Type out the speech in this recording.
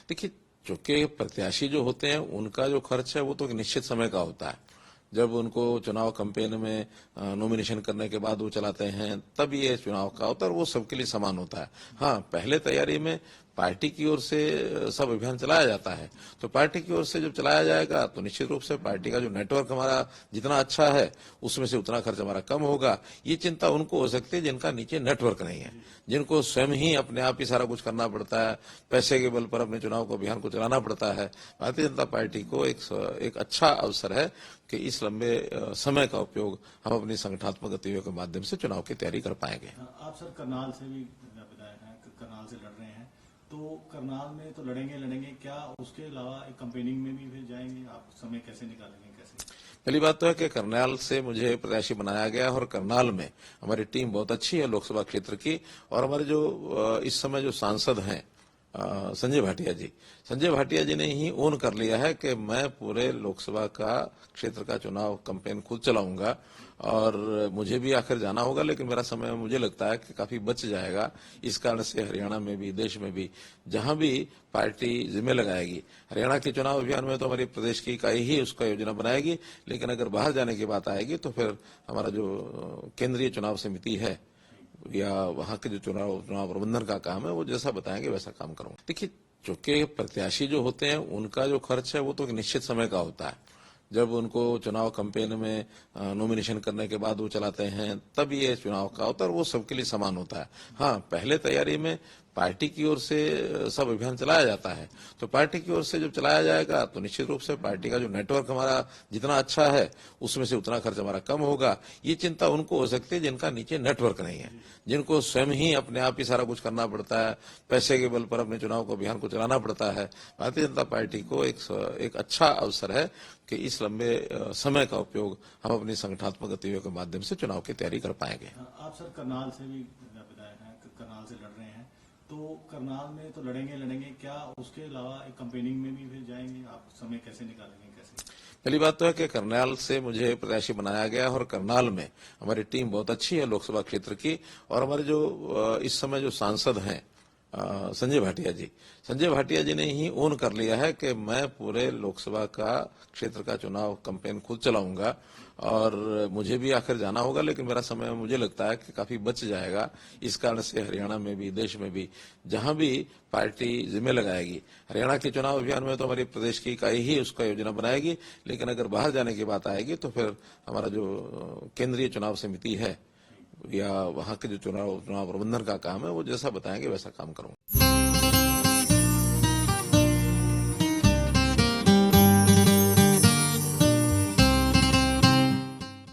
देखिए, चूंकि प्रत्याशी जो होते हैं उनका जो खर्च है वो तो एक निश्चित समय का होता है। जब उनको चुनाव कैंपेन में नॉमिनेशन करने के बाद वो चलाते हैं तब ये चुनाव का होता है और वो सबके लिए समान होता है। हाँ, पहले तैयारी में पार्टी की ओर से सब अभियान चलाया जाता है, तो पार्टी की ओर से जब चलाया जाएगा तो निश्चित रूप से पार्टी का जो नेटवर्क हमारा जितना अच्छा है उसमें से उतना खर्च हमारा कम होगा। ये चिंता उनको हो सकती है जिनका नीचे नेटवर्क नहीं है, जिनको स्वयं ही अपने आप ही सारा कुछ करना पड़ता है, पैसे के बल पर अपने चुनाव को अभियान को चलाना पड़ता है। भारतीय जनता पार्टी को एक अच्छा अवसर है कि इस लंबे समय का उपयोग हम अपनी संगठनात्मक गतिविधियों के माध्यम से चुनाव की तैयारी कर पाएंगे। आप सर करनाल से भी विधायक हैं, करनाल से लड़ रहे हैं, तो करनाल में तो लड़ेंगे, क्या उसके अलावा कैंपेनिंग में भी फिर जाएंगे? आप समय कैसे निकालेंगे, कैसे? पहली बात तो है कि करनाल से मुझे प्रत्याशी बनाया गया और करनाल में हमारी टीम बहुत अच्छी है लोकसभा क्षेत्र की, और हमारे जो इस समय जो सांसद हैं संजय भाटिया जी ने ही ओन कर लिया है कि मैं पूरे लोकसभा का क्षेत्र का चुनाव कैंपेन खुद चलाऊंगा, और मुझे भी आखिर जाना होगा, लेकिन मेरा समय मुझे लगता है कि काफी बच जाएगा। इस कारण से हरियाणा में भी, देश में भी, जहां भी पार्टी जिम्मे लगाएगी, हरियाणा के चुनाव अभियान में तो हमारी प्रदेश की इकाई ही उसका योजना बनाएगी, लेकिन अगर बाहर जाने की बात आएगी तो फिर हमारा जो केंद्रीय चुनाव समिति है या वहां के जो चुनाव प्रबंधन का काम है वो जैसा बताएंगे वैसा काम करूंगा। देखिए, चूंकि प्रत्याशी जो होते हैं उनका जो खर्च है वो तो एक निश्चित समय का होता है। जब उनको चुनाव कैंपेन में नॉमिनेशन करने के बाद वो चलाते हैं तब ये चुनाव का होता है और वो सबके लिए समान होता है। हाँ, पहले तैयारी में पार्टी की ओर से सब अभियान चलाया जाता है, तो पार्टी की ओर से जब चलाया जाएगा तो निश्चित रूप से पार्टी का जो नेटवर्क हमारा जितना अच्छा है उसमें से उतना खर्च हमारा कम होगा। ये चिंता उनको हो सकती है जिनका नीचे नेटवर्क नहीं है, जिनको स्वयं ही अपने आप ही सारा कुछ करना पड़ता है, पैसे के बल पर अपने चुनाव को अभियान को चलाना पड़ता है। भारतीय जनता पार्टी को एक अच्छा अवसर है कि इस लंबे समय का उपयोग हम अपनी संगठनात्मक गतिविधियों के माध्यम से चुनाव की तैयारी कर पाएंगे। आप सर करनाल से भी विधायक हैं, करनाल से लड़ रहे हैं, तो करनाल में तो लड़ेंगे, क्या उसके अलावा कैंपेनिंग में भी फिर जाएंगे? आप समय कैसे निकालेंगे, कैसे? पहली बात तो है कि करनाल से मुझे प्रत्याशी बनाया गया और करनाल में हमारी टीम बहुत अच्छी है लोकसभा क्षेत्र की, और हमारे जो इस समय जो सांसद हैं संजय भाटिया जी ने ही ओन कर लिया है कि मैं पूरे लोकसभा का क्षेत्र का चुनाव कैंपेन खुद चलाऊंगा, और मुझे भी आखिर जाना होगा, लेकिन मेरा समय मुझे लगता है कि काफी बच जाएगा। इस कारण से हरियाणा में भी, देश में भी, जहां भी पार्टी जिम्मे लगाएगी, हरियाणा के चुनाव अभियान में तो हमारी प्रदेश की इकाई ही उसका योजना बनाएगी, लेकिन अगर बाहर जाने की बात आएगी तो फिर हमारा जो केंद्रीय चुनाव समिति है या वहां के जो चुनाव प्रबंधन का काम है वो जैसा बताएंगे वैसा काम करूंगा।